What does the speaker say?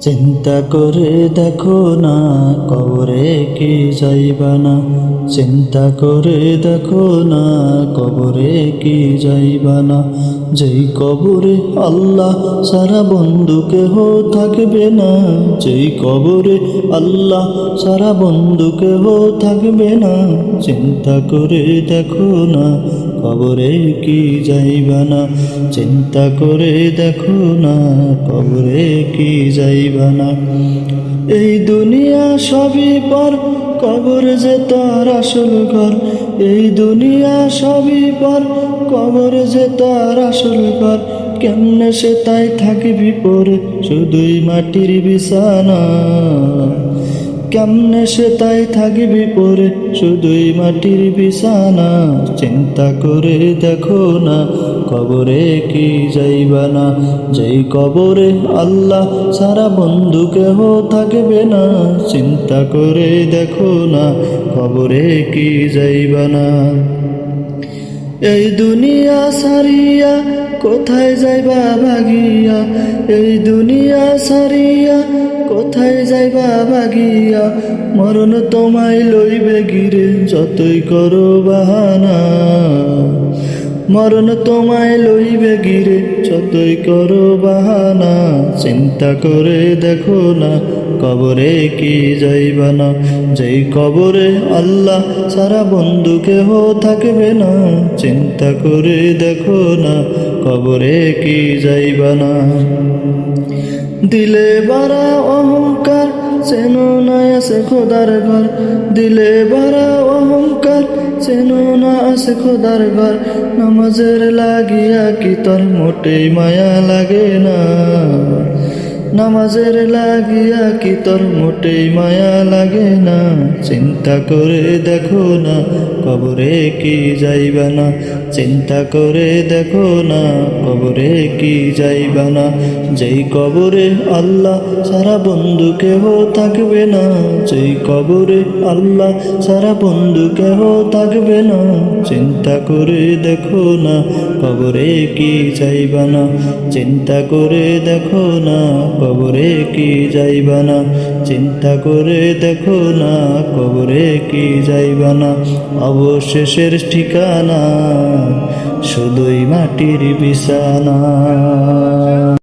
চিন্তা করে দেখো না কবরে কি যাইবা না, চিন্তা করে দেখো না কবরে কি যাইবা না। যেই কবরে আল্লাহ সারা বন্ধু কেহ থাকবে না, যেই কবরে আল্লাহ সারা বন্ধু কেহ থাকবে না। চিন্তা করে দেখো না কবরে কি যাইবা না, চিন্তা করে দেখো না কবরে কি যাইবা না। এই দুনিয়া সবই পর, কবর যে তার আসল ঘর। এই দুনিয়া সবই পর, কবর যে তার আসল ঘর। কেমনে সে তাই থাকবি পরে শুধুই মাটির বিছানা, কেমনে সে তাই থাকবি পরে শুধুই মাটির বিছানা। চিন্তা করে দেখো না কবরে কি যাইবা না, যেই কবরে আল্লাহ সারা বন্ধু কেহ থাকবে না। চিন্তা করে দেখো না কবরে কি যাইবা না। এই দুনিয়া সারিয়া কোথায় যাইবা ভাগিয়া, এই দুনিয়া সারিয়া কোথায় যাইবা ভাগিয়া। মরণ তোমায় লইবে গিরে যতই করো বাহানা, মরণ তোমায় লইবে গিরে যতই করো বাহানা। চিন্তা করে দেখো না কবরে কি যাইবা না, যেই কবরে আল্লাহ সারা বন্ধু কেহ থাকবে না। চিন্তা করে দেখো না কবরে কি যাইবা না। দিলে বাড়া অহংকার চেনো না আছে খোদার ঘর, দিলে বাড়া অহংকার চেনো না আছে খোদার ঘর। নামাজের লাগিয়া কি তোর মোটেই মায়া লাগে না, নামাজের লাগিয়া কি তোর মোটেই মায়া লাগে না। চিন্তা করে দেখো না কবরে কি যাইবা না, চিন্তা করে দেখো না কবরে কি যাইবা না। যেই কবরে আল্লাহ সারা বন্ধু কেহ থাকবে না, যেই কবরে আল্লাহ সারা বন্ধু কেহ থাকবে না। চিন্তা করে দেখো না কবরে কি যাইবা না, চিন্তা করে দেখো না কবরে কি যাইবা না। চিন্তা করে দেখো না কবরে কি যাইবা না। অবশেষের ঠিকানা শুধুই মাটির বিছানা।